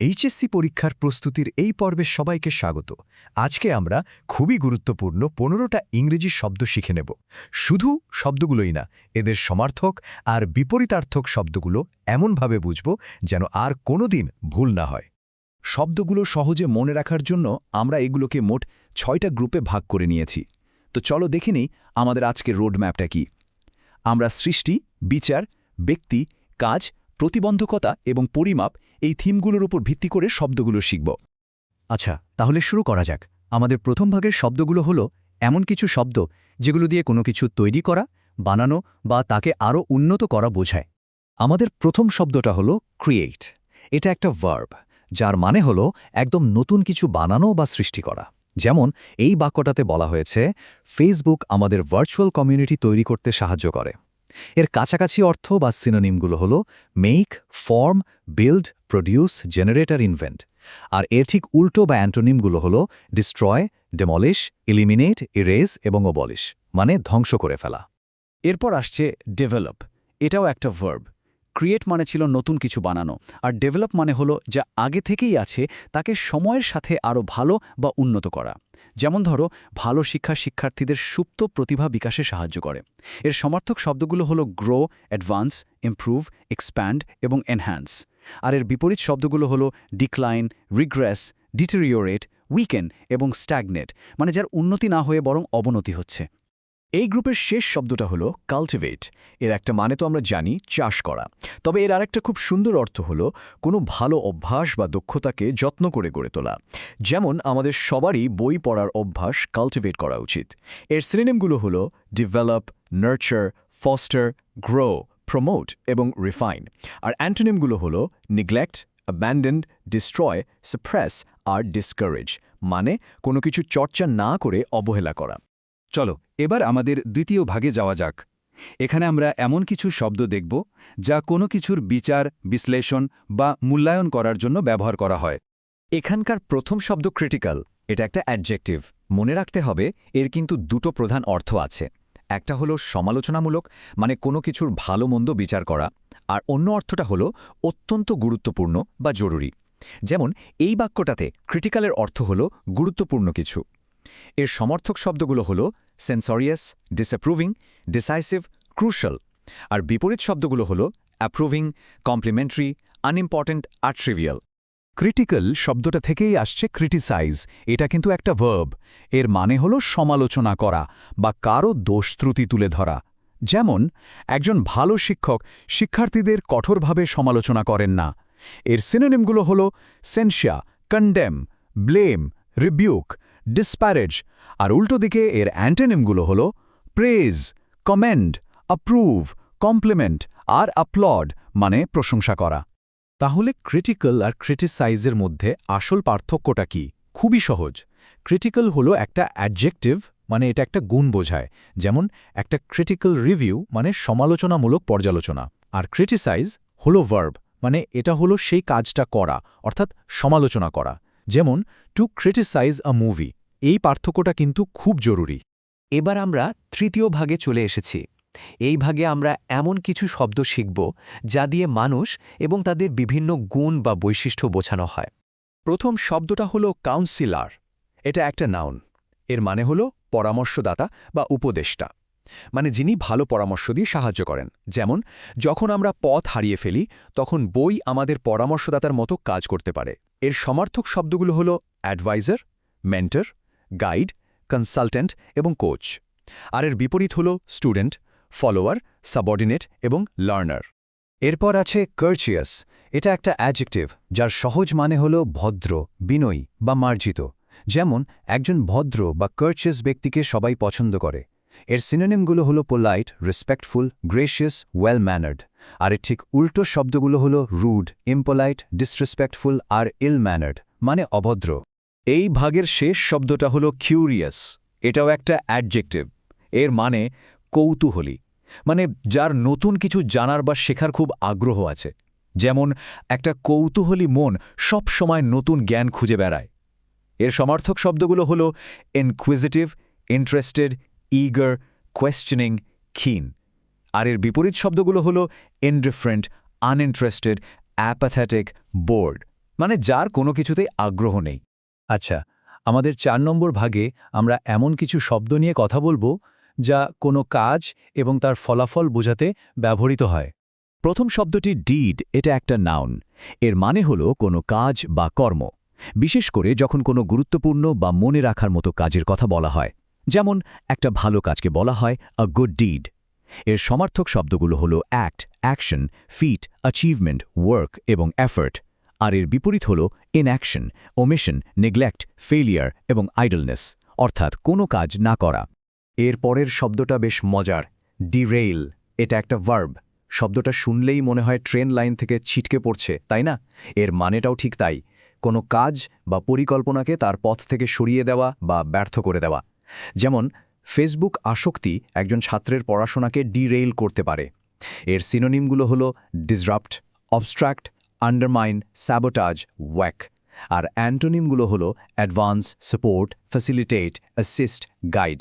HSC পরীক্ষার প্রস্তুতির এই পর্বে সবাইকে স্বাগত। আজকে আমরা খুবই গুরুত্বপূর্ণ 15টা ইংরেজি শব্দ শিখে নেব। শুধু শব্দগুলোই না, এদের সমার্থক আর বিপরীতার্থক শব্দগুলো এমনভাবে বুঝব যেন আর কোনোদিন ভুল না হয়। শব্দগুলো সহজে মনে রাখার জন্য আমরা এগুলোকে মোট 6টা গ্রুপে ভাগ করে নিয়েছি। তো চলো দেখে নিই আমাদের আজকের রোডম্যাপটা কি। আমরা সৃষ্টি, বিচার, ব্যক্তি, কাজ, প্রতিবন্ধকতা এবং পরিমাপ এই থিমগুলোর উপর ভিত্তি করে শব্দগুলো শিখব। আচ্ছা, তাহলে শুরু করা যাক। আমাদের প্রথম ভাগের শব্দগুলো হলো এমন কিছু শব্দ যেগুলো দিয়ে কোনো কিছু তৈরি করা, বানানো বা তাকে আরও উন্নত করা বোঝায়। আমাদের প্রথম শব্দটা হলো ক্রিয়েট। এটা একটা ভার্ব, যার মানে হলো একদম নতুন কিছু বানানো বা সৃষ্টি করা। যেমন এই বাক্যটাতে বলা হয়েছে, ফেসবুক আমাদের ভার্চুয়াল কমিউনিটি তৈরি করতে সাহায্য করে। এর কাছাকাছি অর্থ বা সিনোনিমগুলো হলো make, form, build, produce, generate আর ইনভেন্ট। আর এর ঠিক উল্টো বা অ্যান্টোনিমগুলো হলো ডিস্ট্রয়, ডেমলিশ, এলিমিনেট, ইরেজ এবং অবলিশ, মানে ধ্বংস করে ফেলা। এরপর আসছে ডেভেলপ। এটাও একটা ভার্ব। ক্রিয়েট মানে ছিল নতুন কিছু বানানো, আর ডেভেলপ মানে হলো যা আগে থেকেই আছে তাকে সময়ের সাথে আরও ভালো বা উন্নত করা। যেমন ধরো, ভালো শিক্ষা শিক্ষার্থীদের সুপ্ত প্রতিভা বিকাশে সাহায্য করে। এর সমার্থক শব্দগুলো হলো গ্রো, অ্যাডভান্স, ইমপ্রুভ, এক্সপ্যান্ড এবং এনহ্যান্স। আর এর বিপরীত শব্দগুলো হলো ডিক্লাইন, রিগ্রেস, ডিটেরিওরেট, উইকেন এবং স্ট্যাগনেট, মানে যার উন্নতি না হয়ে বরং অবনতি হচ্ছে। এই গ্রুপের শেষ শব্দটা হলো কাল্টিভেট। এর একটা মানে তো আমরা জানি চাষ করা, তবে এর আরেকটা খুব সুন্দর অর্থ হলো কোনো ভালো অভ্যাস বা দক্ষতাকে যত্ন করে গড়ে তোলা। যেমন আমাদের সবারই বই পড়ার অভ্যাস কাল্টিভেট করা উচিত। এর সিনোনিমগুলো হলো develop, nurture, foster, grow, promote এবং রিফাইন। আর অ্যান্টোনিমগুলো হলো নেগলেক্ট, অ্যাব্যান্ডেন্ড, ডিস্ট্রয়, সাপ্রেস আর ডিসকারেজ, মানে কোনো কিছু চর্চা না করে অবহেলা করা। চলো এবার আমাদের দ্বিতীয় ভাগে যাওয়া যাক। এখানে আমরা এমন কিছু শব্দ দেখব যা কোনো কিছুর বিচার, বিশ্লেষণ বা মূল্যায়ন করার জন্য ব্যবহার করা হয়। এখানকার প্রথম শব্দ ক্রিটিক্যাল। এটা একটা অ্যাডজেক্টিভ। মনে রাখতে হবে এর কিন্তু দুটো প্রধান অর্থ আছে। একটা হলো সমালোচনামূলক, মানে কোনো কিছুর ভালো মন্দ বিচার করা, আর অন্য অর্থটা হলো অত্যন্ত গুরুত্বপূর্ণ বা জরুরি। যেমন এই বাক্যটাতে ক্রিটিক্যালের অর্থ হলো গুরুত্বপূর্ণ কিছু। এর সমর্থক শব্দগুলো হলো সেন্সরিয়াস, ডিসঅ্যাপ্রুভিং, ডিসাইসিভ, ক্রুশাল। আর বিপরীত শব্দগুলো হলো অ্যাপ্রুভিং, কমপ্লিমেন্টারি, আনইম্পর্ট্যান্ট আর ট্রিভিয়াল। ক্রিটিক্যাল শব্দটা থেকেই আসছে ক্রিটিসাইজ। এটা কিন্তু একটা ভার্ব। এর মানে হলো সমালোচনা করা বা কারও দোষত্রুটি তুলে ধরা। যেমন একজন ভালো শিক্ষক শিক্ষার্থীদের কঠোরভাবে সমালোচনা করেন না। এর সিনোনিমগুলো হলো সেনশিয়া, কন্ডেম, ব্লেম, রিবিউক, ডিসপ্যারেজ। আর উল্টো দিকে এর অ্যান্টোনিমগুলো হলো প্রেজ, কমেন্ড, অ্যাপ্রুভ, কমপ্লিমেন্ট আর অ্যাপ্লড, মানে প্রশংসা করা। তাহলে ক্রিটিক্যাল আর ক্রিটিসাইজের মধ্যে আসল পার্থক্যটা কি? খুবই সহজ। ক্রিটিক্যাল হলো একটা অ্যাডজেক্টিভ, মানে এটা একটা গুণ বোঝায়। যেমন একটা ক্রিটিক্যাল রিভিউ মানে সমালোচনামূলক পর্যালোচনা। আর ক্রিটিসাইজ হলো ভার্ব, মানে এটা হলো সেই কাজটা করা, অর্থাৎ সমালোচনা করা। যেমন টু ক্রিটিসাইজ আ মুভি। এই পার্থক্যটা কিন্তু খুব জরুরি। এবার আমরা তৃতীয় ভাগে চলে এসেছি। এই ভাগে আমরা এমন কিছু শব্দ শিখব যা দিয়ে মানুষ এবং তাদের বিভিন্ন গুণ বা বৈশিষ্ট্য বোঝানো হয়। প্রথম শব্দটা হলো কাউন্সিলর। এটা একটা নাউন। এর মানে হলো পরামর্শদাতা বা উপদেষ্টা, মানে যিনি ভালো পরামর্শ দিয়ে সাহায্য করেন। যেমন যখন আমরা পথ হারিয়ে ফেলি, তখন বই আমাদের পরামর্শদাতার মতো কাজ করতে পারে। এর সমার্থক শব্দগুলো হলো অ্যাডভাইজার, মেন্টর, গাইড, কনসালটেন্ট এবং কোচ। আর এর বিপরীত হলো স্টুডেন্ট, ফলোয়ার, সাবঅর্ডিনেট এবং লার্নার। এরপর আছে কার্চিয়াস। এটা একটা অ্যাডজেক্টিভ যার সহজ মানে হলো ভদ্র, বিনয়ী বা মার্জিত। যেমন একজন ভদ্র বা কার্চিয়াস ব্যক্তিকে সবাই পছন্দ করে। এর সিনোনিমগুলো হলো polite, respectful, gracious, well mannered. আর এর ঠিক উল্টো শব্দগুলো হলো রুড, ইম্পোলাইট, ডিসরেসপেক্টফুল আর ইল ম্যানার্ড, মানে অভদ্র। এই ভাগের শেষ শব্দটা হলো কিউরিয়াস। এটাও একটা অ্যাডজেক্টিভ। এর মানে কৌতূহলী, মানে যার নতুন কিছু জানার বা শেখার খুব আগ্রহ আছে। যেমন একটা কৌতূহলী মন সব সময় নতুন জ্ঞান খুঁজে বেড়ায়। এর সমার্থক শব্দগুলো হলো ইনকুইজিটিভ, ইন্টারেস্টেড, ইগার, কোয়েশ্চেনিং, ক্ষীণ। আর এর বিপরীত শব্দগুলো হলো ইনডিফারেন্ট, আনইন্টারেস্টেড, অ্যাপাথেটিক, বোর্ড। মানে যার কোনো কিছুতেই আগ্রহ নেই। আচ্ছা, আমাদের 4 নম্বর ভাগে আমরা এমন কিছু শব্দ নিয়ে কথা বলবো যা কোনো কাজ এবং তার ফলাফল বোঝাতে ব্যবহৃত হয়। প্রথম শব্দটি ডিড, এটা একটা নাউন। এর মানে হলো কোনো কাজ বা কর্ম, বিশেষ করে যখন কোনো গুরুত্বপূর্ণ বা মনে রাখার মতো কাজের কথা বলা হয়। যেমন একটা ভালো কাজকে বলা হয় আ গুড ডিড। এর সমার্থক শব্দগুলো হলো act, action, feat, achievement, work এবং এফর্ট। আর এর বিপরীত হল ইনঅ্যাকশন, ওমিশন, নেগলেক্ট, ফেলিয়ার এবং আইডলনেস, অর্থাৎ কোনো কাজ না করা। এর পরের শব্দটা বেশ মজার, ডিরেইল। এটা একটা ভার্ব। শব্দটা শুনলেই মনে হয় ট্রেন লাইন থেকে ছিটকে পড়ছে, তাই না? এর মানেটাও ঠিক তাই, কোনো কাজ বা পরিকল্পনাকে তার পথ থেকে সরিয়ে দেওয়া বা ব্যর্থ করে দেওয়া। যেমন ফেসবুক আসক্তি একজন ছাত্রের পড়াশোনাকে ডিরেইল করতে পারে। এর সিনোনিমগুলো হলো ডিসরাপ্ট, অবস্ট্রাক্ট, আন্ডারমাইন, স্যাবোটাজ, ওয়্যাক। আর অ্যান্টোনিমগুলো হলো advance, support, facilitate, assist, guide.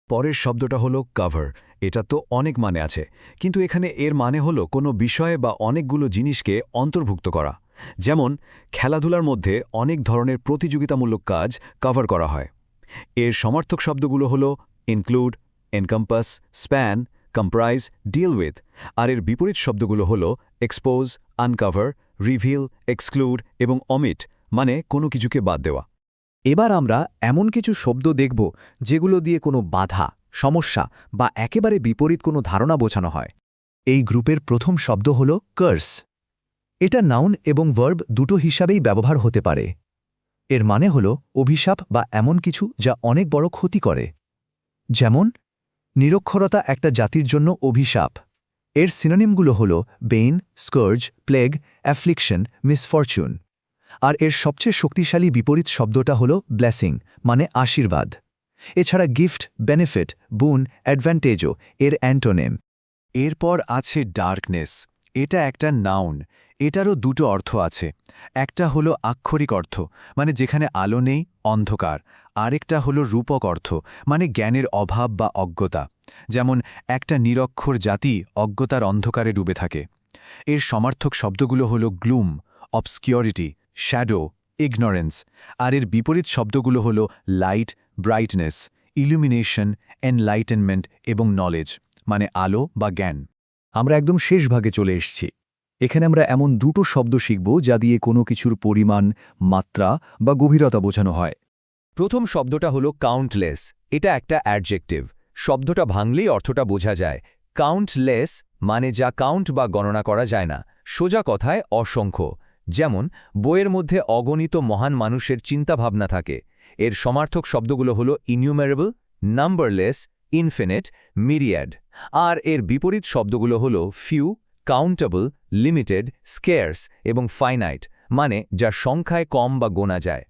পরের শব্দটা হলো কভার। এটা তো অনেক মানে আছে, কিন্তু এখানে এর মানে হলো কোনো বিষয় বা অনেকগুলো জিনিসকে অন্তর্ভুক্ত করা। যেমন খেলাধুলার মধ্যে অনেক ধরনের প্রতিযোগিতামূলক কাজ কভার করা হয়। এর সমার্থক শব্দগুলো হলো include, encompass, span, comprise, deal with. আর এর বিপরীত শব্দগুলো হলো এক্সপোজ, আনকভার, রিভিল, এক্সক্লুড এবং অমিট, মানে কোনো কিছুকে বাদ দেওয়া। এবার আমরা এমন কিছু শব্দ দেখব যেগুলো দিয়ে কোনো বাধা, সমস্যা বা একেবারে বিপরীত কোনো ধারণা বোঝানো হয়। এই গ্রুপের প্রথম শব্দ হল কার্স। এটা নাউন এবং ভার্ব দুটো হিসাবেই ব্যবহার হতে পারে। এর মানে হল অভিশাপ বা এমন কিছু যা অনেক বড় ক্ষতি করে। যেমন নিরক্ষরতা একটা জাতির জন্য অভিশাপ। এর সিনোনিমগুলো হল বেইন, স্কার্জ, প্লেগ, অ্যাফ্লিকশন, মিসফরচুন। আর এর সবচেয়ে শক্তিশালী বিপরীত শব্দটা হল ব্লেসিং, মানে আশীর্বাদ। এছাড়া গিফট, বেনিফিট, বুন, অ্যাডভান্টেজও এর অ্যান্টোনেম। এরপর আছে ডার্কনেস। এটা একটা নাউন। এটারও দুটো অর্থ আছে। একটা হলো আক্ষরিক অর্থ, মানে যেখানে আলো নেই, অন্ধকার। আরেকটা হলো রূপক অর্থ, মানে জ্ঞানের অভাব বা অজ্ঞতা। যেমন একটা নিরক্ষর জাতি অজ্ঞতার অন্ধকারে ডুবে থাকে। এর সমার্থক শব্দগুলো হলো গ্লুম, অবস্কিউরিটি, শ্যাডো, ইগনোরেন্স। আর এর বিপরীত শব্দগুলো হলো লাইট, ব্রাইটনেস, ইলুমিনেশন, এনলাইটেনমেন্ট এবং নলেজ, মানে আলো বা জ্ঞান। আমরা একদম শেষ ভাগে চলে এসেছি। এখানে আমরা এমন দুটো শব্দ শিখব যা দিয়ে কোনো কিছুর পরিমাণ, মাত্রা বা গভীরতা বোঝানো হয়। প্রথম শব্দটা হলো কাউন্টলেস। এটা একটা অ্যাডজেক্টিভ। শব্দটা ভাঙলেই অর্থটা বোঝা যায়। কাউন্টলেস মানে যা কাউন্ট বা গণনা করা যায় না, সোজা কথায় অসংখ্য। যেমন বইয়ের মধ্যে অগণিত মহান মানুষের চিন্তাভাবনা থাকে। এর সমার্থক শব্দগুলো হলো ইনিউমেরেবল, নাম্বারলেস, ইনফিনিট, মিরিয়াড। আর এর বিপরীত শব্দগুলো হলো ফিউ, কাউন্টেবল, লিমিটেড, স্কেয়ার্স এবং ফাইনাইট, মানে যা সংখ্যায় কম বা গোনা যায়।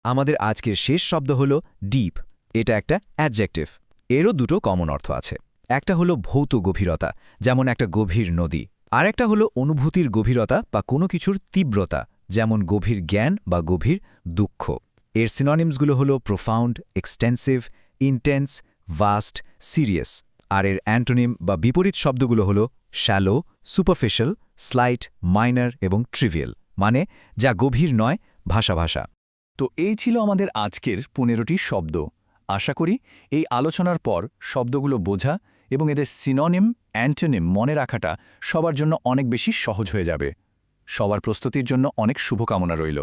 আমাদের আজকের শেষ শব্দ হল ডিপ। এটা একটা অ্যাডজেক্টিভ। এরও দুটো কমন অর্থ আছে। একটা হলো ভৌত গভীরতা, যেমন একটা গভীর নদী। আর একটা হলো অনুভূতির গভীরতা বা কোনো কিছুর তীব্রতা, যেমন গভীর জ্ঞান বা গভীর দুঃখ। এর সিনোনিমসগুলো হলো profound, extensive, intense, vast, serious. আর এর অ্যান্টোনিম বা বিপরীত শব্দগুলো হলো শ্যালো, সুপারফিশিয়াল, স্লাইট, মাইনর এবং ট্রিভিয়াল, মানে যা গভীর নয়, ভাষা। তো এই ছিল আমাদের আজকের 15টি শব্দ। আশা করি এই আলোচনার পর শব্দগুলো বোঝা এবং এদের সিনোনিম, অ্যান্টোনিম মনে রাখাটা সবার জন্য অনেক বেশি সহজ হয়ে যাবে। সবার প্রস্তুতির জন্য অনেক শুভকামনা রইল।